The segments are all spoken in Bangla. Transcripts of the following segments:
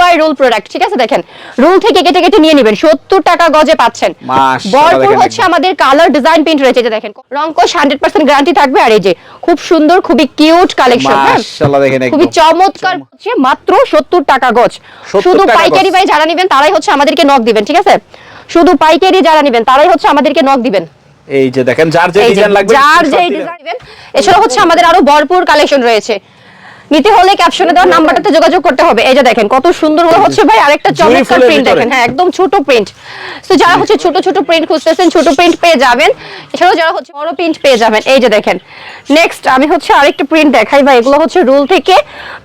বাই রুল প্রোডাক্ট, ঠিক আছে? দেখেন রুল থেকে কেটে কেটে নিয়ে নেবেন, 70 টাকা গজে পাচ্ছেন। ভরপুর হচ্ছে আমাদের কালার ডিজাইন প্রিন্ট রয়েছে, যে দেখেন রংকশ 100% গ্যারান্টি থাকবে। আর এই যে খুব সুন্দর খুবই কিউট কালেকশন, মাশাআল্লাহ দেখেন খুবই চমৎকার, হচ্ছে মাত্র 70 টাকা গজ। শুধু পাইকারি ভাই যারা নেবেন তারাই হচ্ছে আমাদেরকে নক দিবেন, ঠিক আছে? শুধু পাইকারি যারা নেবেন তারাই হচ্ছে আমাদেরকে নক দিবেন। এই যে দেখেন যার যে ডিজাইন লাগবে, যার যে ডিজাইন নেবেন। এছাড়া হচ্ছে আমাদের আরো ভরপুর কালেকশন রয়েছে, নিতে হলে ক্যাপশনে দেওয়া নাম্বারটাতে যোগাযোগ করতে হবে। এই যে দেখেন কত সুন্দর হচ্ছে ভাই আরেকটা চমৎকার প্রিন্ট দেখেন, হ্যাঁ একদম ছোট প্রিন্ট। তো যারা হচ্ছে ছোট ছোট প্রিন্ট খুঁজতেছেন ছোট প্রিন্ট পেয়ে যাবেন, এছাড়াও যারা হচ্ছে বড় প্রিন্ট পেয়ে যাবেন। এই যে দেখেন নেক্সট আমি হচ্ছে আরেকটা প্রিন্ট দেখাই ভাই, এগুলো হচ্ছে রুল থেকে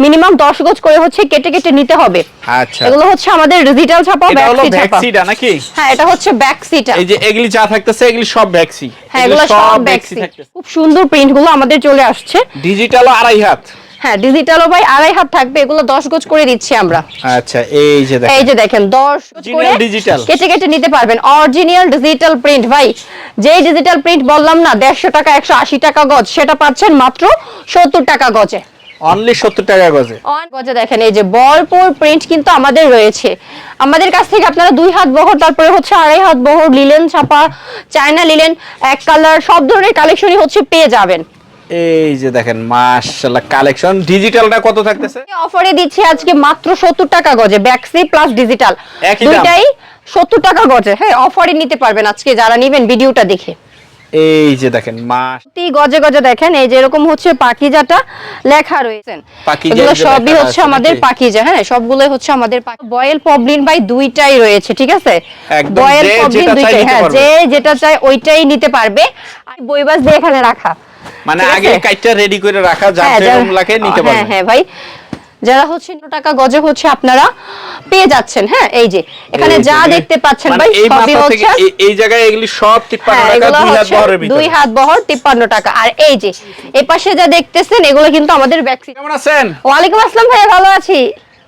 মিনিমাম 10 গজ করে হচ্ছে কেটে কেটে নিতে হবে। আচ্ছা, এগুলো হচ্ছে আমাদের ডিজিটাল ছাপা, ব্যাক সিটা নাকি? হ্যাঁ এটা হচ্ছে ব্যাক সিটা। এই যে এগুলি যা থাকতেছে এগুলি সব ব্যাক সি, হ্যাঁ এগুলো সব ব্যাক সি। খুব সুন্দর প্রিন্ট গুলো আমাদের চলে আসছে, ডিজিটালও আড়াই হাত। হ্যাঁ ডিজিটালও ভাই আড়াই হাত থাকবে, এগুলো 10 গজ করে দিচ্ছি আমরা। আচ্ছা এই যে দেখেন 10 গজ করে ডিজিটাল কেটে কেটে নিতে পারবেন, অরিজিনাল ডিজিটাল প্রিন্ট ভাই। যে ডিজিটাল প্রিন্ট বললাম না 150 টাকা 180 টাকা গজ, সেটা পাচ্ছেন মাত্র 70 টাকা গজে, অনলি 70 টাকা গজে। গজে দেখেন এই যে ভরপুর প্রিন্ট কিন্তু আমাদের রয়েছে। আমাদের কাছ থেকে আপনারা 2 হাত বহর, তারপরে হচ্ছে আড়াই হাত বহর, লিলেন ছাপা, চায়না লিলেন, এক কালার, সব ধরনের কালেকশনই হচ্ছে পেয়ে যাবেন। এই যে দেখেন মাশাআল্লাহ কালেকশন। ডিজিটালটা কত থাকতেছে? অফারে দিচ্ছি আজকে মাত্র 70 টাকা গজে, ব্যাক্সি প্লাস ডিজিটাল দুইটাই 70 টাকা গজে। হ্যাঁ অফারে নিতে পারবেন আজকে যারা নেবেন ভিডিওটা দেখে। এই যে দেখেন প্রতি গজে গজে দেখেন এই যে এরকম হচ্ছে পাকিজাটা লেখা রয়েছে, এগুলো সবই হচ্ছে আমাদের পাকিজা। হ্যাঁ সবগুলোই হচ্ছে আমাদের বয়েল পবলিন বাই দুইটাই রয়েছে, ঠিক আছে? বয়েল পবলিন দুইটাই, হ্যাঁ যে যেটা চাই ওইটাই নিতে পারবে। আর বইবাস দিয়ে এখানে রাখা, মানে আগে কাইটটা রেডি করে রাখা, যাতে এরকম লাগে নিতে পারবে। হ্যাঁ হ্যাঁ ভাই, যারা হচ্ছে 90 টাকা গজে হচ্ছে আপনারা পেয়ে যাচ্ছেন। হ্যাঁ এই যে এখানে যা দেখতে পাচ্ছেন ভাই সবই হচ্ছে এই জায়গায় এগুলি সব 53 টাকা, 2 হাত বহরের ভিতরে, 2 হাত বহর 53 টাকা। আর এই যে এই পাশে যা দেখতেছেন এগুলো কিন্তু আমাদের ব্যাকসি। কেমন আছেন? ওয়ালাইকুম আসসালাম ভাই, ভালো আছি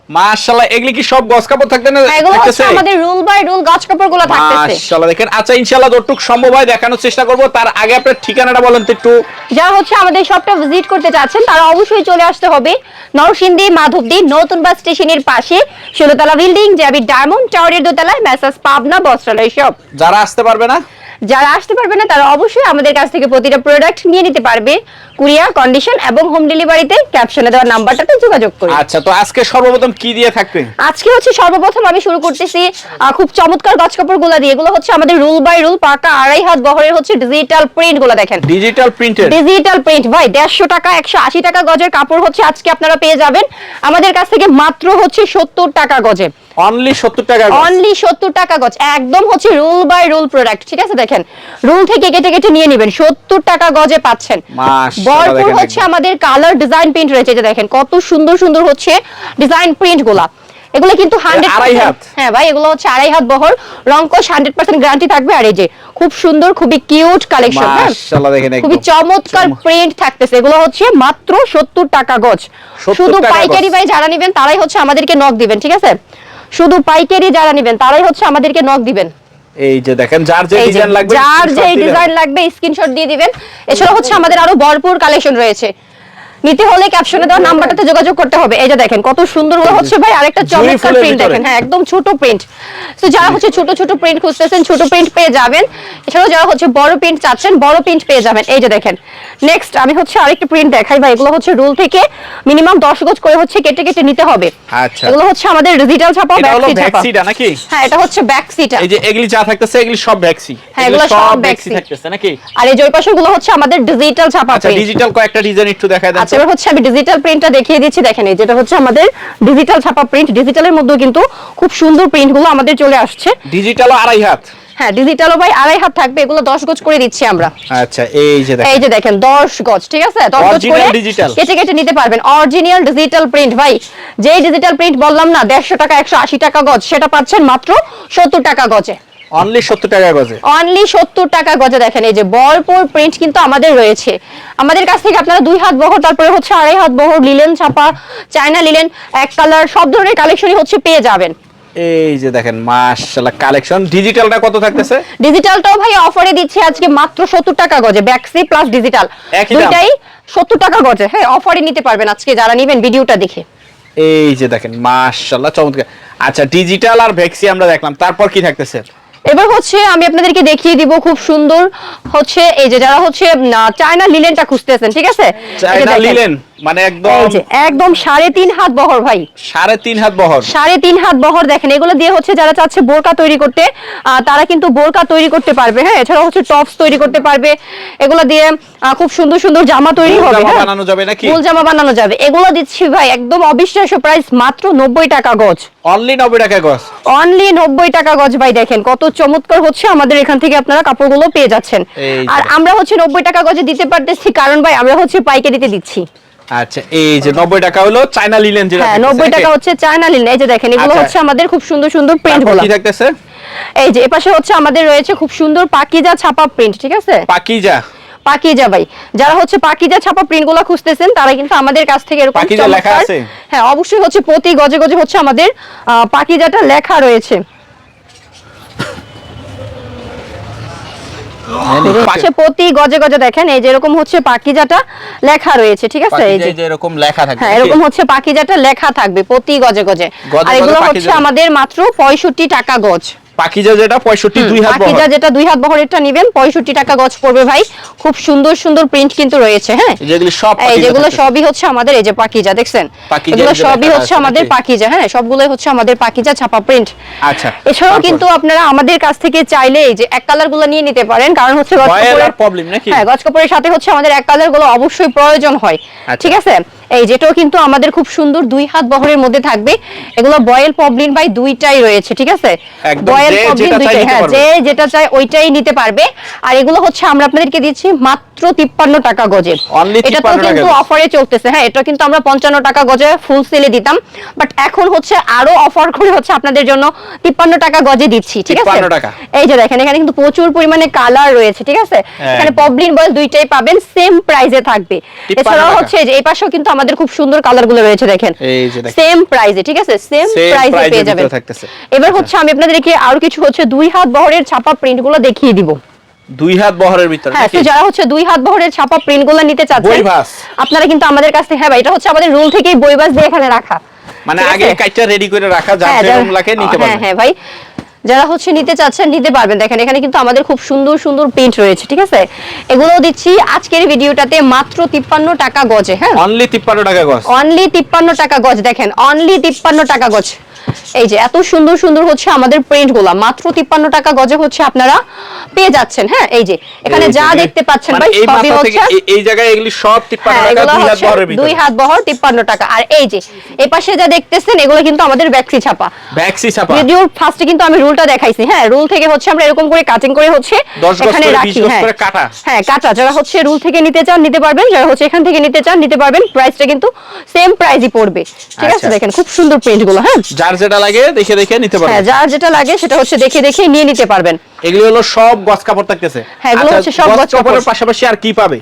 মাশাআল্লাহ। এগুলি কি সব গজ কাপড় থাকতে না? এগুলো হচ্ছে আমাদের রুল বাই রুল গজ কাপড়গুলো থাকতেছে মাশাআল্লাহ দেখেন। আচ্ছা ইনশাআল্লাহ যতটুকু সম্ভব হয় দেখানোর চেষ্টা করব। তার আগে আপনার ঠিকানাটা বলেন তো একটু। যারা হচ্ছে আমাদের শপটা ভিজিট করতে চাচ্ছেন তারা অবশ্যই চলে আসতে হবে নরসিংদী মাধবদী নতুন বাস স্টেশনের পাশে 16 তলা বিল্ডিং, জ্যাবি ডায়মন্ড টাওয়ারের দোতলায়, মেসার্স পাবনা বস্ত্রালয় শপ। যারা আসতে পারবে না তারা অবশ্যই আমাদের কাছ থেকে প্রতিটা প্রোডাক্ট নিয়ে নিতে পারবে কুরিয়ার কন্ডিশন এবং হোম ডেলিভারিতে ক্যাপশনে দেওয়া নাম্বারটাতে যোগাযোগ করে। আচ্ছা তো আজকে সর্বপ্রথম কি দিয়ে থাকবে? আজকে হচ্ছে সর্বপ্রথম আমি শুরু করতেছি খুব চমৎকার গজ কাপড়গুলো দিয়ে। এগুলো হচ্ছে আমাদের রুল বাই রুল পাকা আড়াই হাত বহরের হচ্ছে ডিজিটাল প্রিন্ট গুলো দেখেন, ডিজিটাল প্রিন্ট ভাই 150 টাকা 180 টাকা গজের কাপড় হচ্ছে আজকে আপনারা পেয়ে যাবেন আমাদের কাছ থেকে মাত্র হচ্ছে 70 টাকা গজে, অনলি 70 টাকা গজ, অনলি 70 টাকা গজ। একদম হচ্ছে রুল বাই রুল প্রোডাক্ট, ঠিক আছে? দেখেন রুল থেকে কেটে কেটে নিয়ে নেবেন, 70 টাকা গজে পাচ্ছেন। ভরপুর হচ্ছে আমাদের কালার ডিজাইন প্রিন্ট রয়েছে, যে দেখেন কত সুন্দর সুন্দর হচ্ছে ডিজাইন প্রিন্ট গুলা। এগুলো কিন্তু 100%, হ্যাঁ ভাই এগুলো হচ্ছে আড়াই হাত বহর, রংকশ 100% গ্যারান্টি থাকবে। আর এই যে খুব সুন্দর খুবই কিউট কালেকশন, মাশাআল্লাহ দেখেন খুবই চমৎকার প্রিন্ট থাকতেছে। এগুলো হচ্ছে মাত্র 70 টাকা গজ। শুধু পাইকারি ভাই যারা নেবেন তারাই হচ্ছে আমাদেরকে নক দিবেন, ঠিক আছে? শুধু পাইকারি যারা নেবেন তারাই হচ্ছে আমাদেরকে নক দিবেন। এই যে দেখেন যার যে ডিজাইন লাগবে স্ক্রিনশট দিয়ে দিবেন। এছাড়া হচ্ছে আমাদের আরো ভরপুর কালেকশন রয়েছে, নিতে হলে ক্যাপশনে দেওয়া নাম্বারটাতে যোগাযোগ করতে হবে। এই যে দেখেন কত সুন্দর হচ্ছে ভাই আরেকটা চমৎকার প্রিন্ট দেখেন, হ্যাঁ একদম ছোট প্রিন্ট। তো যারা হচ্ছে ছোট ছোট প্রিন্ট খুঁজতেছেন ছোট প্রিন্ট পেয়ে যাবেন, এছাড়াও যারা হচ্ছে বড় প্রিন্ট চাচ্ছেন বড় প্রিন্ট পেয়ে যাবেন। এই যে দেখেন নেক্সট আমি হচ্ছে আরেকটা প্রিন্ট দেখাই ভাই, এগুলো হচ্ছে রুল থেকে মিনিমাম 10 গজ করে হচ্ছে কেটে কেটে নিতে হবে। আচ্ছা এগুলো হচ্ছে আমাদের ডিজিটাল ছাপা, ব্যাক সিটা নাকি? হ্যাঁ এটা হচ্ছে ব্যাক সিটা। এই যে এগুলি যা থাকতেছে এগুলি সব ব্যাক সি, হ্যাঁ এগুলো সব ব্যাক সি থাকতেছে নাকি? আর এই যে ওই পাশেগুলো হচ্ছে আমাদের ডিজিটাল ছাপা। আচ্ছা ডিজিটাল কয়েকটা ডিজাইন একটু দেখায় দেন। আচ্ছা এবার হচ্ছে আমি ডিজিটাল প্রিন্টটা দেখিয়ে দিচ্ছি, দেখেন এই যেটা হচ্ছে আমাদের ডিজিটাল ছাপা প্রিন্ট। ডিজিটালের মধ্যে কিন্তু খুব সুন্দর প্রিন্টগুলো আমাদের চলে আসছে। ডিজিটালও আড়াই হাত, হ্যাঁ ডিজিটালও ভাই আড়াই হাত থাকবে, এগুলো 10 গজ করে দিচ্ছি আমরা। আচ্ছা এই যে দেখেন 10 গজ, ঠিক আছে? 10 গজ করে কেটে কেটে নিতে পারবেন, অরিজিনাল ডিজিটাল প্রিন্ট ভাই। যে ডিজিটাল প্রিন্ট বললাম না 150 টাকা 180 টাকা গজ, সেটা পাচ্ছেন মাত্র 70 টাকা গজে, অনলি 70 টাকা গজে, অনলি 70 টাকা গজে। দেখেন এই যে ভরপুর প্রিন্ট কিন্তু আমাদের রয়েছে। আমাদের কাছ থেকে আপনারা 2 হাত বহর, তারপরে হচ্ছে আড়াই হাত বহর, লিলেন ছাপা, চায়না লিলেন, এক কালার, সব ধরনের কালেকশনই হচ্ছে পেয়ে যাবেন। এই যে দেখেন মাশাআল্লাহ কালেকশন। ডিজিটালটা কত থাকতেছে? ডিজিটালটাও ভাই অফারে দিচ্ছি আজকে মাত্র 70 টাকা গজে, ব্যাক্সি প্লাস ডিজিটাল দুইটাই 70 টাকা গজে। হ্যাঁ অফারে নিতে পারবেন আজকে যারা নেবেন ভিডিওটা দেখে। এই যে দেখেন মাশাআল্লাহ চমৎকার। আচ্ছা ডিজিটাল আর ভেক্সি আমরা দেখলাম, তারপর কি থাকতেছে? এবার হচ্ছে আমি আপনাদেরকে দেখিয়ে দিব খুব সুন্দর হচ্ছে এই যে যারা হচ্ছে চায়না লিলেনটা খুঁজতেছেন, ঠিক আছে? চায়না লিলেন মানে একদম 3.5 হাত বহর ভাই, 3.5 হাত বহর, 3.5 হাত বহর। দেখেন এগুলো দিয়ে হচ্ছে যারা চাচ্ছে বোরকা তৈরি করতে তারা কিন্তু বোরকা তৈরি করতে পারবে। হ্যাঁ, এছাড়া হচ্ছে টপস তৈরি করতে পারবে। এগুলো দিয়ে খুব সুন্দর সুন্দর জামা তৈরি হবে, জামা বানানো যাবে নাকি? ফুল জামা বানানো যাবে। এগুলো দিচ্ছি ভাই একদম অবিশ্বাস্য প্রাইস, মাত্র 90 টাকা গজ। অনলি 90 টাকা গজ, অনলি 90 টাকা গজ ভাই। দেখেন কত চমৎকার হচ্ছে আমাদের এখান থেকে আপনারা কাপড়গুলো পেয়ে যাচ্ছেন। আর আমরা হচ্ছে 90 টাকা গজে দিতে পারতেছি কারণ ভাই আমরা হচ্ছে পাইকারিতে দিচ্ছি। আচ্ছা এই যে 90 টাকা হলো চায়না লিলেন, যেটা হ্যাঁ 90 টাকা হচ্ছে চায়না লিলেন। এই যে দেখেন এগুলো হচ্ছে আমাদের খুব সুন্দর সুন্দর প্রিন্ট গুলো। কি থাকতেছে? এই যে এপাশে হচ্ছে আমাদের রয়েছে খুব সুন্দর পাকিজা ছাপা প্রিন্ট, ঠিক আছে? পাকিজা ভাই, যারা হচ্ছে পাকিজা ছাপা প্রিন্ট গুলো খুঁজতেছেন তারা কিন্তু আমাদের কাছ থেকে এরকম পাকিজা লেখা আছে। হ্যাঁ অবশ্যই হচ্ছে প্রতি গজে গজে হচ্ছে আমাদের পাকিজাটা লেখা রয়েছে। পাশে প্রতি গজে গজে দেখেন এই যে এরকম হচ্ছে পাকিজাটা লেখা রয়েছে, ঠিক আছে? এই যে এরকম লেখা থাকবে, হ্যাঁ এরকম হচ্ছে পাকিজাটা লেখা থাকবে প্রতি গজে গজে। আর এগুলো হচ্ছে আমাদের মাত্র 65 টাকা গজ। পাকিজা যেটা 65 2 হাত বহর, পাকিজা যেটা 2 হাত বহরেরটা নেবেন 65 টাকা গজ পড়বে ভাই। খুব সুন্দর সুন্দর প্রিন্ট কিন্তু রয়েছে। হ্যাঁ যেগুলো সব এই যেগুলো সবই হচ্ছে আমাদের এই যে পাকিজা, দেখছেন এগুলো সবই হচ্ছে আমাদের পাকিজা। হ্যাঁ সবগুলোই হচ্ছে আমাদের পাকিজা ছাপা প্রিন্ট। আচ্ছা এছাড়াও কিন্তু আপনারা আমাদের কাছ থেকে চাইলে এই যে এক কালার গুলো নিয়ে নিতে পারেন, কারণ হচ্ছে গজ কাপড়ের প্রবলেম নাকি? হ্যাঁ গজ কাপড়ের সাথে হচ্ছে আমাদের এক কালার গুলো অবশ্যই প্রয়োজন হয়, ঠিক আছে? এই যেটাও কিন্তু আমাদের খুব সুন্দর 2 হাত বহরের মধ্যে থাকবে। এগুলো বয়েল পবলিন ভাই দুইটাই রয়েছে, ঠিক আছে? বয়েল পবলিন দুইটাই, হ্যাঁ যে যেটা চাই ওইটাই নিতে পারবে। আর এগুলো হচ্ছে আমরা আপনাদেরকে দিচ্ছি মাত্র 53 টাকা গজে। এটা তো কিন্তু অফারে চলতেছে। হ্যাঁ এটা কিন্তু আমরা 55 টাকা গজে ফুল সেলে দিতাম, বাট এখন হচ্ছে আরো অফার করে হচ্ছে আপনাদের জন্য 53 টাকা গজে দিচ্ছি, ঠিক আছে? এই যে দেখেন এখানে কিন্তু প্রচুর পরিমাণে কালার রয়েছে, ঠিক আছে? এখানে পবলিন বয়েল দুইটাই পাবেন, সেম প্রাইসে থাকবে। এছাড়াও হচ্ছে যে এই পাশেও কিন্তু আমাদের খুব সুন্দর কালার গুলো রয়েছে, দেখেন সেম প্রাইসে, ঠিক আছে? সেম প্রাইসে পেয়ে যাবেন। এবার হচ্ছে আমি আপনাদেরকে আরো কিছু হচ্ছে 2 হাত বহরের ছাপা প্রিন্ট গুলো দেখিয়ে দিব। 2 হাত বহরের ভিতরে, হ্যাঁ তো যারা হচ্ছে 2 হাত বহরের ছাপা প্রিন্ট গুলো নিতে চাচ্ছেন আপনারা কিন্তু আমাদের কাছ থেকে, হ্যাঁ ভাই এটা হচ্ছে আমাদের রুল থেকেই বইবাস দিয়ে এখানে রাখা, মানে আগে কাইটা রেডি করে রাখা যাতে রুমলাকে নিতে পারবেন। হ্যাঁ ভাই যারা হচ্ছে নিতে চাচ্ছেন নিতে পারবেন। দেখেন এখানে কিন্তু আমাদের খুব সুন্দর সুন্দর প্রিন্ট রয়েছে, ঠিক আছে? এগুলো দিচ্ছি আজকের ভিডিওটাতে মাত্র 53 টাকা গজে। হ্যাঁ অনলি 53 টাকা গজ, অনলি 53 টাকা গজ। দেখেন অনলি 53 টাকা গজ। এই যে এত সুন্দর সুন্দর হচ্ছে আমাদের প্রিন্ট গুলা মাত্র 53 টাকা গজে হচ্ছে আপনারা পেয়ে যাচ্ছেন। হ্যাঁ এই যে এখানে যা দেখতে পাচ্ছেন ভাই সবই হচ্ছে এই জায়গায় এগুলি সব 53 টাকা 2 হাত বহরের ভিতরে, 2 হাত বহর 53 টাকা। আর এই যে এই পাশে যা দেখতেছেন এগুলো কিন্তু আমাদের ব্যাক্সি ছাপা। ভিডিওর ফার্স্টে কিন্তু আমি রুলটা দেখাইছি। হ্যাঁ রুল থেকে হচ্ছে আমরা এরকম করে কাটিং করে হচ্ছে এখানে রাখি। হ্যাঁ কাটা, যারা হচ্ছে রুল থেকে নিতে চান নিতে পারবেন, যারা হচ্ছে এখান থেকে নিতে চান নিতে পারবেন। প্রাইসটা কিন্তু সেম প্রাইসই পড়বে, ঠিক আছে? দেখেন খুব সুন্দর প্রিন্ট গুলো। হ্যাঁ যার যেটা লাগে দেখে দেখে নিতে পারবেন। হ্যাঁ যার যেটা লাগে সেটা হচ্ছে দেখে দেখে নিয়ে নিতে পারবেন। এগুলো হলো সব গজ কাপড় থাকতেছে। হ্যাঁ এগুলো হচ্ছে সব গজ কাপড়ের পাশাপাশি আর কি পাবে?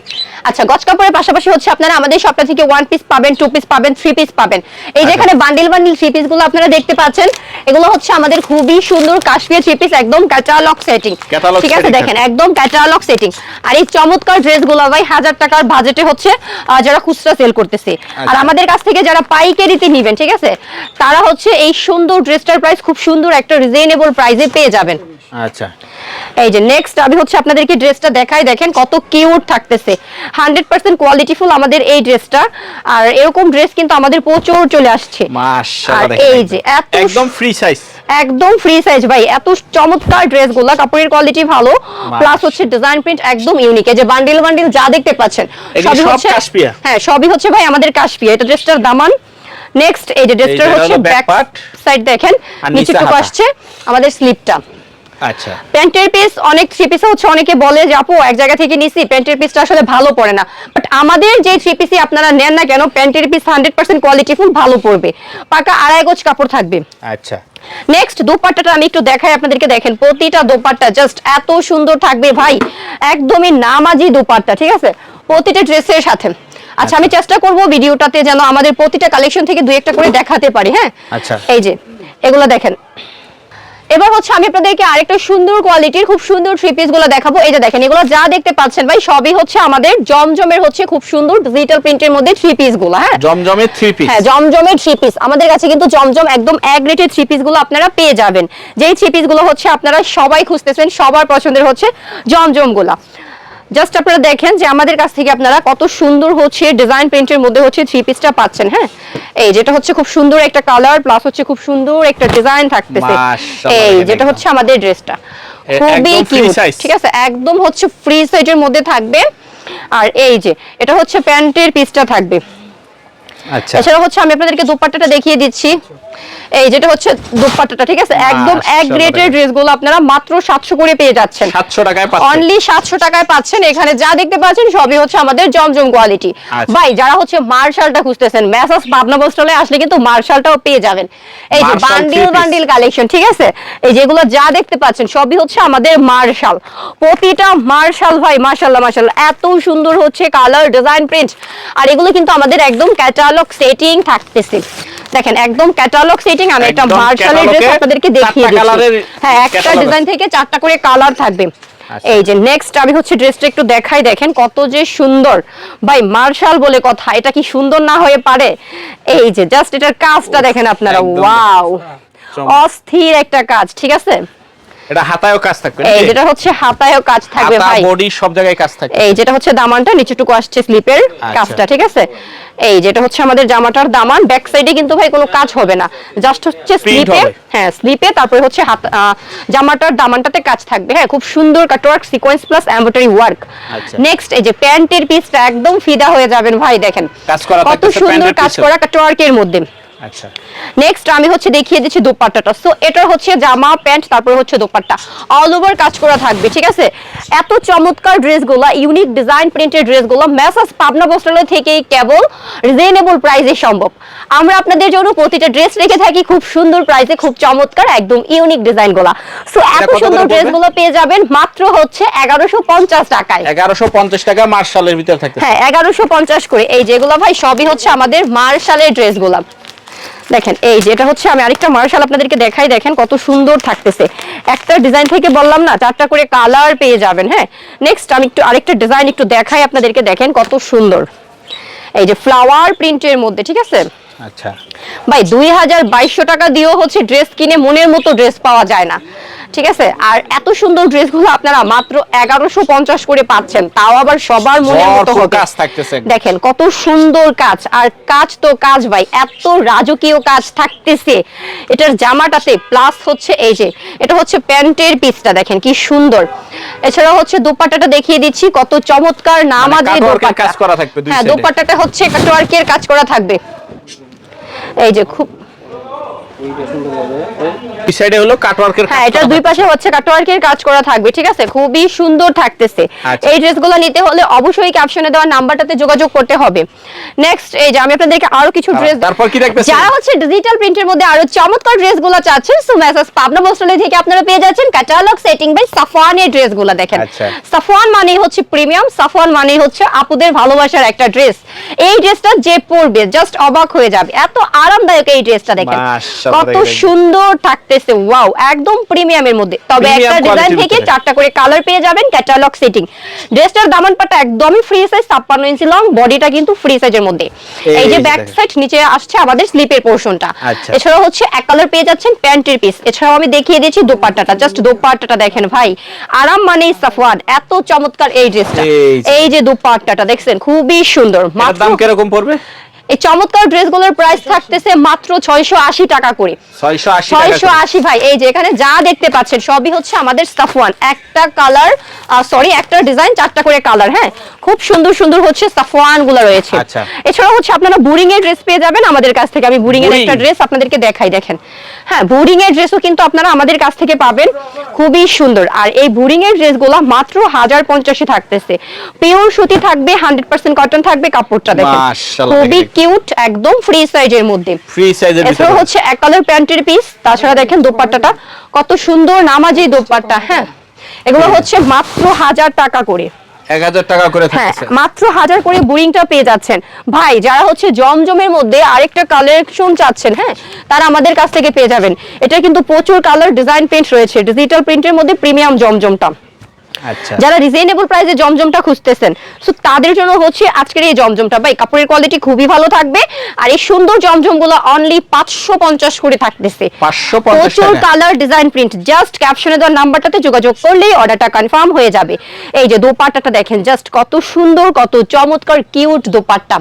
আচ্ছা গজ কাপড়ের পাশাপাশি হচ্ছে আপনারা আমাদের শপটা থেকে 1 পিস পাবেন, 2 পিস পাবেন, 3 পিস পাবেন। এই যে এখানে বান্ডিল বান্ডিল 3 পিস গুলো আপনারা দেখতে পাচ্ছেন, এগুলো হচ্ছে আমাদের খুবই সুন্দর কাশ্মীর 3 পিস, একদম ক্যাটালগ সেটিং, ঠিক আছে? দেখেন একদম ক্যাটালগ সেটিং। আর এই চমৎকার ড্রেসগুলো ভাই 1000 টাকার বাজেটে হচ্ছে যারা খুচরা সেল করতেছে। আর আমাদের কাছ থেকে যারা পাইকারিতে নেবেন, ঠিক আছে, তারা হচ্ছে এই সুন্দর ড্রেসটার প্রাইস খুব সুন্দর একটা রিজনেবল প্রাইসে পেয়ে যাবেন। আচ্ছা এই যে নেক্সট আমি হচ্ছে আপনাদেরকে ড্রেসটা দেখাই। দেখেন কত কিউট থাকতেছে, 100% কোয়ালিটিফুল আমাদের এই ড্রেসটা। আর এরকম ড্রেস কিন্তু আমাদের প্রচুর চলে আসছে মাশাআল্লাহ। এই যে একদম ফ্রি সাইজ, একদম ফ্রি সাইজ ভাই। এত চমৎকার ড্রেসগুলো, কাপড়ের কোয়ালিটি ভালো, প্লাস হচ্ছে ডিজাইন প্রিন্ট একদম ইউনিক। এই যে বান্ডিল বান্ডিল যা দেখতে পাচ্ছেন সবই হচ্ছে কাশপিয়া। হ্যাঁ সবই হচ্ছে ভাই আমাদের কাশপিয়া। এটা ড্রেসটার দামান। নেক্সট এই যে ড্রেসটার হচ্ছে ব্যাক সাইড দেখেন, নিচে টুকু আসছে আমাদের স্লিপটা। আচ্ছা প্যান্টের পিস অনেক 3 পিস হচ্ছে অনেকে বলে যে আপু এক জায়গা থেকে নিছি প্যান্টের পিসটা আসলে ভালো পড়ে না, বাট আমাদের যে 3 পিসই আপনারা নেন না কেন প্যান্টের পিস 100% কোয়ালিটিফুল ভালো পড়বে, পাকা আড়াই গজ কাপড় থাকবে। আচ্ছা নেক্সট দোপাট্টাটা আমি একটু দেখাই আপনাদেরকে। দেখেন প্রতিটা দোপাট্টা জাস্ট এত সুন্দর থাকবে ভাই, একদমই নামাজি দোপাট্টা, ঠিক আছে? প্রতিটা ড্রেসের সাথে। আচ্ছা আমি চেষ্টা করব ভিডিওটাতে যেন আমাদের প্রতিটা কালেকশন থেকে দুই একটা করে দেখাতে পারি। হ্যাঁ আচ্ছা এই যে এগুলো দেখেন, এবার হচ্ছে আমি আপনাদেরকে আরেকটা সুন্দর কোয়ালিটির খুব সুন্দর থ্রি পিস গুলো দেখাবো। এই যে দেখেন এগুলো যা দেখতে পাচ্ছেন ভাই সবই হচ্ছে আমাদের জমজমের হচ্ছে খুব সুন্দর ডিজিটাল প্রিন্টের মধ্যে থ্রি পিস গুলো। হ্যাঁ, জমজমের থ্রি পিস। হ্যাঁ, জমজমের থ্রি পিস আমাদের কাছে কিন্তু জমজম একদম এক রেটের থ্রি পিস গুলো আপনারা পেয়ে যাবেন। যেই থ্রি পিস গুলো হচ্ছে আপনারা সবাই খুঁজতেছেন, সবার পছন্দের হচ্ছে জমজম গুলা। জাস্ট আপনারা দেখেন যে আমাদের কাছ থেকে আপনারা কত সুন্দর হচ্ছে ডিজাইন প্রিন্টের মধ্যে হচ্ছে থ্রি পিসটা পাচ্ছেন। হ্যাঁ, এই যেটা হচ্ছে খুব সুন্দর একটা কালার প্লাস হচ্ছে খুব সুন্দর একটা ডিজাইন থাকতেছে। এই যেটা হচ্ছে আমাদের ড্রেসটা খুবই কিউট, ঠিক আছে, একদম হচ্ছে ফ্রি সাইজের মধ্যে থাকবে। আর এই যে এটা হচ্ছে প্যান্টের পিসটা থাকবে। আচ্ছা, এছাড়া হচ্ছে আমি আপনাদেরকে দোপাট্টাটা দেখিয়ে দিচ্ছি। এই যেটা হচ্ছে দোপাট্টাটা, ঠিক আছে, একদম এক গ্রেডের ড্রেসগুলো আপনারা মাত্র 700 করে পেয়ে যাচ্ছেন। 700 টাকায় পাচ্ছেন, অনলি 700 টাকায় পাচ্ছেন। এখানে যা দেখতে পাচ্ছেন সবই হচ্ছে আমাদের জমজম কোয়ালিটি। ভাই যারা হচ্ছে মার্শালটা খুঁজতেছেন, মেসাস পাবনা বস্ত্রালয়ে আসলে কিন্তু মার্শালটাও পেয়ে যাবেন। এই যে বান্ডিল বান্ডিল কালেকশন, ঠিক আছে, এই যেগুলো যা দেখতে পাচ্ছেন সবই হচ্ছে আমাদের মার্শাল। প্রতিটা মার্শাল ভাই মাশাআল্লাহ মাশাআল্লাহ এত সুন্দর হচ্ছে কালার ডিজাইন প্রিন্ট। আর এগুলো কিন্তু আমাদের একদম ক্যাটালগ সেটিং থাকতেছে। দেখেন একদম ক্যাটালগ সেটিং। আমি একটা মার্শালের ড্রেস আপনাদেরকে দেখিয়ে দিচ্ছি। হ্যাঁ, একটা ডিজাইন থেকে 4টা করে কালার থাকবে। এই যে নেক্সট আমি হচ্ছে ড্রেসটা একটু দেখাই, দেখেন কত যে সুন্দর ভাই, মার্শাল বলে কথা, এটা কি সুন্দর না হয়ে পারে? এই যে জাস্ট এটার কাজটা দেখেন আপনারা, ওয়াও, অস্থির একটা কাজ, ঠিক আছে। এটা হাতায়ও কাজ থাকবে, এই যেটা হচ্ছে হাতায়ও কাজ থাকবে ভাই, হাতা বডি সব জায়গায় কাজ থাকবে। এই যেটা হচ্ছে দামানটা নিচেটুকু আসছে স্লিপের কাজটা, ঠিক আছে। এই যেটা হচ্ছে আমাদের জামাটার দামান, ব্যাক সাইডে কিন্তু ভাই কোনো কাজ হবে না, জাস্ট হচ্ছে স্লিপে, হ্যাঁ স্লিপে, তারপরে হচ্ছে হাত জামাটার দামানটাতে কাজ থাকবে। হ্যাঁ, খুব সুন্দর cutwork sequence plus embroidery work. Next এই যে প্যান্টের পিসটা একদম ফিদা হয়ে যাবেন ভাই, দেখেন কত সুন্দর কাজ করা কাটওয়ার্কের মধ্যে। আচ্ছা, নেক্সট আমি হচ্ছে দেখিয়ে দিচ্ছি দোপাট্টাটা। সো এটা হচ্ছে জামা প্যান্ট, তারপর হচ্ছে দোপাট্টা, অল ওভার কাজ করা থাকবে, ঠিক আছে। এত চমৎকার ড্রেসগুলো, ইউনিক ডিজাইন প্রিন্টেড ড্রেসগুলো মেসাস পাবনা বস্ত্রালয় থেকেই কেবল রিজনেবল প্রাইসে সম্ভব। আমরা আপনাদের জন্য প্রতিটা ড্রেস রেখে থাকি খুব সুন্দর প্রাইসে, খুব চমৎকার একদম ইউনিক ডিজাইনগুলো। সো এত সুন্দর ড্রেসগুলো পেয়ে যাবেন মাত্র হচ্ছে 1150 টাকায়। 1150 টাকা মার্শালের ভিতর থাকতে। হ্যাঁ, 1150 করে। এই যেগুলো ভাই সবই হচ্ছে আমাদের মার্শালের ড্রেসগুলো। দেখেন এই যেটা হচ্ছে আমি আরেকটা মার্শাল আপনাদেরকে দেখাই, দেখেন কত সুন্দর থাকতেছে। একটা ডিজাইন থেকে বললাম না 4টা করে কালার পেয়ে যাবেন। হ্যাঁ, নেক্সট আমি একটু আরেকটা ডিজাইন একটু দেখাই আপনাদেরকে, দেখেন কত সুন্দর, এই যে ফ্লাওয়ার প্রিন্টের মধ্যে, ঠিক আছে। আচ্ছা ভাই 2200 টাকা দিয়েও হচ্ছে ড্রেস কিনে মনের মতো ড্রেস পাওয়া যায় না, ঠিক আছে। আর এত সুন্দর ড্রেসগুলো আপনারা মাত্র 1150 করে পাচ্ছেন, তাও আবার সবার মনের মতো হবে। কাজ থাকতেছে, দেখেন কত সুন্দর কাজ, আর কাজ তো কাজ ভাই, এত রাজকীয় কাজ থাকতেছে এটার জামাটাতে, প্লাস হচ্ছে এই যে এটা হচ্ছে প্যান্টের পিসটা, দেখেন কি সুন্দর। এছাড়া হচ্ছে দোপাট্টাটা দেখিয়ে দিচ্ছি, কত চমৎকার নামাজি দোপাট্টা কাজ করা থাকবে। হ্যাঁ, দোপাট্টাটা হচ্ছে কাটওয়ার্কের কাজ করা থাকবে। এই যে খুব এই সাইডে হলো কাটওয়ার্কের, হ্যাঁ এটা দুই পাশে হচ্ছে কাটওয়ার্কের কাজ করা থাকবে, ঠিক আছে, খুবই সুন্দর থাকতেছে। এই ড্রেসগুলো নিতে হলে অবশ্যই ক্যাপশনে দেওয়া নাম্বারটাতে যোগাযোগ করতে হবে। নেক্সট এই যে আমি আপনাদেরকে আরো কিছু ড্রেস, তারপর কি দেখতেছেন, যারা হচ্ছে ডিজিটাল প্রিন্টের মধ্যে আরো চমৎকার ড্রেসগুলো চাচ্ছেন, সো মেসাস পাবনা বস্ত্রালয় থেকে আপনারা পেয়ে যাচ্ছেন ক্যাটালগ সেটিং বাই সাফওয়ানের ড্রেসগুলো। দেখেন সাফওয়ান মানেই হচ্ছে প্রিমিয়াম, সাফওয়ান মানেই হচ্ছে আপুদের ভালোবাসার একটা ড্রেস। এই ড্রেসটা যে পরবে জাস্ট অবাক হয়ে যাবে, এত আরামদায়ক এই ড্রেসটা, দেখেন কত সুন্দর থাকতেছে, ওয়াও, একদম প্রিমিয়ামের মধ্যে। তবে একটা ডিজাইন থেকে 4টা করে কালার পেয়ে যাবেন, ক্যাটালগ সেটিং। ড্রেসটার দামানপাটা একদমই ফ্রি সাইজ, 56 ইঞ্চি লং, বডিটা কিন্তু ফ্রি সাইজের মধ্যে। এই যে ব্যাক সাইড নিচে আসছে আমাদের স্লিপের পোরশনটা। এছাড়া হচ্ছে এক কালার পেয়ে যাচ্ছেন প্যান্টের পিস। এছাড়াও আমি দেখিয়ে দিচ্ছি দোপাট্টাটা, জাস্ট দোপাট্টাটা দেখেন ভাই, আরাম মানে সাফওয়ান, এত চমৎকার এই ড্রেসটা। এই যে দোপাট্টাটা দেখছেন খুবই সুন্দর। দাম কিরকম পড়বে? এই চমৎকার ড্রেসগুলোর প্রাইস থাকতেছে মাত্র 680 টাকা করে। 680 ভাই। এই যে এখানে যা দেখতে পাচ্ছেন সবই হচ্ছে আমাদের সাফওয়ান, একটা কালার সরি একটা ডিজাইন 4টা করে কালার। হ্যাঁ, খুব সুন্দর সুন্দর হচ্ছে সাফওয়ান গুলো রয়েছে। এছাড়া হচ্ছে আপনারা বুরিং এর ড্রেস পেয়ে যাবেন আমাদের কাছ থেকে। আমি বুরিং এর একটা ড্রেস আপনাদেরকে দেখাই, দেখেন। হ্যাঁ, বুরিং এর ড্রেসও কিন্তু আপনারা আমাদের কাছ থেকে পাবেন, খুবই সুন্দর। আর এই বুরিং এর ড্রেসগুলো মাত্র 1050 থাকতেছে। পিওর সুতি থাকবে, 100% কটন থাকবে, কাপড়টা দেখেন খুবই কিউট, একদম ফ্রি সাইজের মধ্যে, ফ্রি সাইজের ভিতরে। এছাড়া হচ্ছে এক কালার প্যান্টের পিস, তাছাড়া দেখেন দোপাট্টাটা কত সুন্দর নামাজি দোপাট্টা। হ্যাঁ, এগুলো হচ্ছে মাত্র 1000 টাকা করে, 1000 টাকা করে হ্যাঁ থাকছে। মাত্র 1000 করে বোরিংটা পেয়ে যাচ্ছেন ভাই। যারা হচ্ছে জমজমের মধ্যে আরেকটা কালেকশন চাচ্ছেন, হ্যাঁ, তারা আমাদের কাছ থেকে পেয়ে যাবেন। এটা কিন্তু প্রচুর কালার ডিজাইন প্রিন্ট রয়েছে, ডিজিটাল প্রিন্টের মধ্যে প্রিমিয়াম জমজমটা। আচ্ছা, যারা রিজনেবল প্রাইসে জমজমটা খুঁজতেছেন, সো তাদের জন্য হচ্ছে আজকের এই জমজমটা। ভাই কাপড়ের কোয়ালিটি খুবই ভালো থাকবে, আর এই সুন্দর জমজমগুলো অনলি 550 করে থাকতেছে। 550 প্রচুর টাকা। কালার ডিজাইন প্রিন্ট, জাস্ট ক্যাপশনে দেওয়া নাম্বারটাতে যোগাযোগ করলেই অর্ডারটা কনফার্ম হয়ে যাবে। এই যে দোপাট্টাটা দেখেন, জাস্ট কত সুন্দর, কত চমৎকার কিউট দোপাট্টা।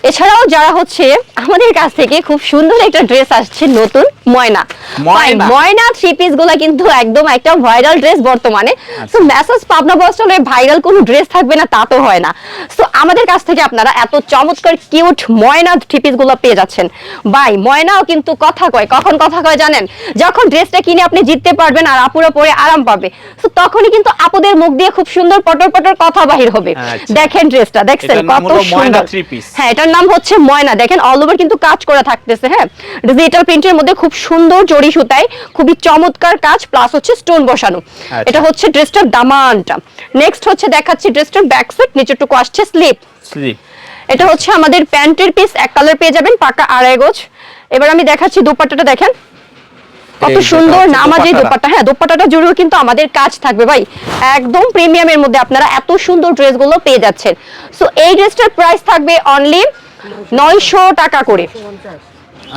এছাড়াও যারা হচ্ছে আমাদের কাছ থেকে খুব সুন্দর একটা ড্রেস আসছে নতুন, ময়না। ময়না। ময়না থ্রি পিস গুলা কিন্তু একদম একটা ভাইরাল ড্রেস বর্তমানে। তো মেসেজ পাবনা বস্টলে ভাইরাল কোনো ড্রেস থাকবে না তা তো হয় না। তো আমাদের কাছ থেকে আপনারা এত চমৎকার কিউট ময়না থ্রি পিস গুলো পেয়ে যাচ্ছেন। ভাই ময়নাও কিন্তু কথা কয়, কখন কথা কয় জানেন? যখন ড্রেসটা কিনে আপনি জিততে পারবেন আর আপুরা পরে আরাম পাবে, তো তখনই কিন্তু আপুদের মুখ দিয়ে খুব সুন্দর পটর পটর কথা বাহির হবে। আচ্ছা। দেখেন ড্রেসটা, দেখছেন এটার নাম কত হলো ময়না সুন্দর। Three piece. হ্যাঁ এটার নাম হচ্ছে ময়না। দেখেন অল ওভার কিন্তু কাজ করা থাকতেছে, হ্যাঁ, ডিজিটাল প্রিন্টের মধ্যে খুব সুন্দর জরি সুতায় খুবই চমৎকার কাজ, প্লাস হচ্ছে স্টোন বসানো। আচ্ছা। এটা হচ্ছে ড্রেসটার দামানটা। নেক্সট হচ্ছে দেখাচ্ছি ড্রেসটার ব্যাক সাইড, নিচেটুকু আসছে স্লিপ। এটা হচ্ছে আমাদের প্যান্টের পিস, এক কালার পেয়ে যাবেন, পাকা 2.5 গজ। এবার আমি দেখাচ্ছি দোপাট্টাটা, দেখেন কত সুন্দর নামাজি দোপাট্টা। হ্যাঁ দোপাট্টাটা জুড়েও কিন্তু আমাদের কাজ থাকবে ভাই, একদম প্রিমিয়ামের মধ্যে আপনারা এত সুন্দর ড্রেসগুলো পেয়ে যাচ্ছেন। সো এই ড্রেসটার প্রাইস থাকবে অনলি 900 টাকা করে।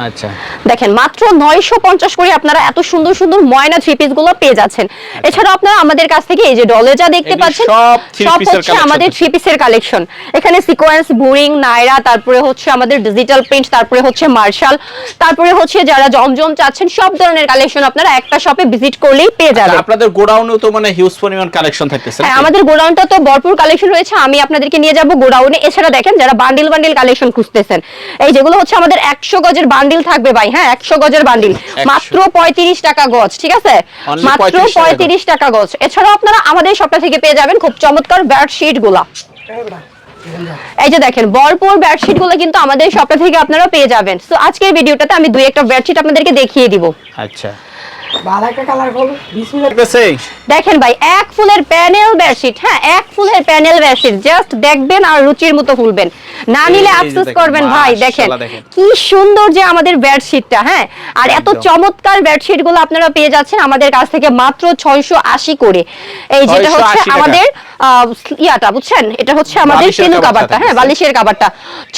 আচ্ছা, দেখেন মাত্র 950 করে আপনারা এত সুন্দর সুন্দর ময়না থ্রি পিস গুলো পেয়ে যাচ্ছেন। এছাড়া আপনারা আমাদের কাছ থেকে এই যে ডলে যা দেখতে এগুলি পাচ্ছেন সব three সব piece এর হচ্ছে collection আমাদের থাকছে। থ্রি পিসের কালেকশন। এখানে সিকোয়েন্স, বুরিং, নায়রা, তারপরে হচ্ছে আমাদের ডিজিটাল প্রিন্ট, তারপরে হচ্ছে মার্শাল, তারপরে হচ্ছে যারা জমজম চাচ্ছেন, সব ধরনের কালেকশন আপনারা একটা শপে ভিজিট করলেই পেয়ে যাবেন। আপনাদের গোডাউনেও তো মানে হিউজ পরিমাণ কালেকশন থাকতেছে। হ্যাঁ আমাদের গোডাউনটা তো ভরপুর কালেকশন রয়েছে, আমি আপনাদেরকে নিয়ে যাব গোডাউনে। এছাড়া দেখেন যারা বান্ডিল বান্ডিল কালেকশন খুঁজতেছেন, এই যেগুলো হচ্ছে আমাদের 100 গজের বান্ডিল থাকবে ভাই। হ্যাঁ 100 গজের বান্ডিল 100 মাত্র 35 টাকা গজ, ঠিক আছে, Only মাত্র 35 টাকা গজ। এছাড়াও আপনারা আমাদের সবটা থেকে পেয়ে যাবেন খুব চমৎকার বেডশিট গুলা। এই যে দেখেন ভরপুর বেডশিট গুলো কিন্তু আমাদের সবটা থেকে আপনারা পেয়ে যাবেন। সো আজকের ভিডিওটাতে আমি দুই একটা বেডশিট আপনাদেরকে দেখিয়ে দিব। আচ্ছা, ভালো একটা কালার বল বিসমিল্লাহ। দেখেন ভাই এক ফুলের প্যানেল বেডশিট, হ্যাঁ এক ফুলের প্যানেল বেডশিট, জাস্ট দেখবেন আর রুচির মতো ফুলবেন, না নিলে এই যে আফসোস দেখেন, করবেন ভাই। দেখেন মাশাআল্লাহ, দেখেন। কি সুন্দর যে আমাদের বেডশিটটা, হ্যাঁ, আর এত একদম। চমৎকার বেডশিট গুলো আপনারা পেয়ে যাচ্ছেন আমাদের কাছ থেকে মাত্র 680 করে। এই যেটা 680 হচ্ছে টাকা। আমাদের ইয়াটা বুঝছেন, এটা হচ্ছে আমাদের বালিশের পিলো কাভারটা কাভারটা, হ্যাঁ থাকতেছে। বালিশের কাভারটা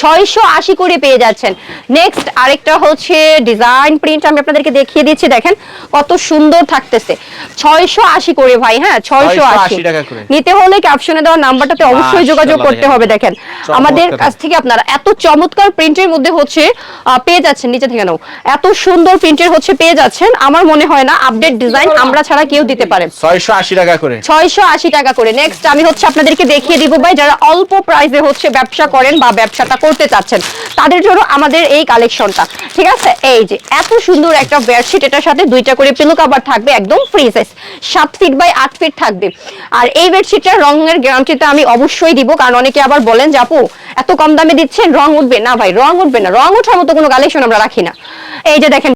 680 করে পেয়ে যাচ্ছেন। নেক্সট আরেকটা হচ্ছে ডিজাইন প্রিন্ট, আমি আপনাদেরকে দেখিয়ে দিচ্ছি, দেখেন কত সুন্দর থাকতেছে। 680 করে ভাই, হ্যাঁ 680 টাকা করে। নিতে হলে ক্যাপশনে দেওয়া নাম্বারটাতে অবশ্যই যোগাযোগ করতে হবে। দেখেন আমাদের কাছ থেকে আপনারা এত চমৎকার প্রিন্টের মধ্যে হচ্ছে পেয়ে যাচ্ছেন, নিচে থেকে নাও, এত সুন্দর প্রিন্টের হচ্ছে পেয়ে যাচ্ছেন। আমার মনে হয় না আপডেট ডিজাইন আমরা ছাড়া কেউ দিতে পারে। 680 টাকা করে, 680 টাকা করে। নেক্সট আমি হচ্ছে আপনাদেরকে দেখিয়ে দিব ভাই, যারা অল্প প্রাইসে হচ্ছে ব্যবসা করেন বা ব্যবসাটা করতে চাচ্ছেন তাদের জন্য আমাদের এই কালেকশনটা, ঠিক আছে। এই যে এত সুন্দর একটা বেডশিট, এটার সাথে দুইটা করে পিলো কভার থাকবে, একদম free size, 7 feet by 8 feet থাকবে। আর এই বেডশিটটার রঙের গ্যারান্টিটা আমি অবশ্যই দিব, কারণ অনেকে আবার বলেন যে আপু এত কম দামে দিচ্ছেন রং উঠবে না। ভাই রং উঠবে না, রং ওঠার মতো কোনো কালেকশন আমরা রাখি না। এই যে দেখেন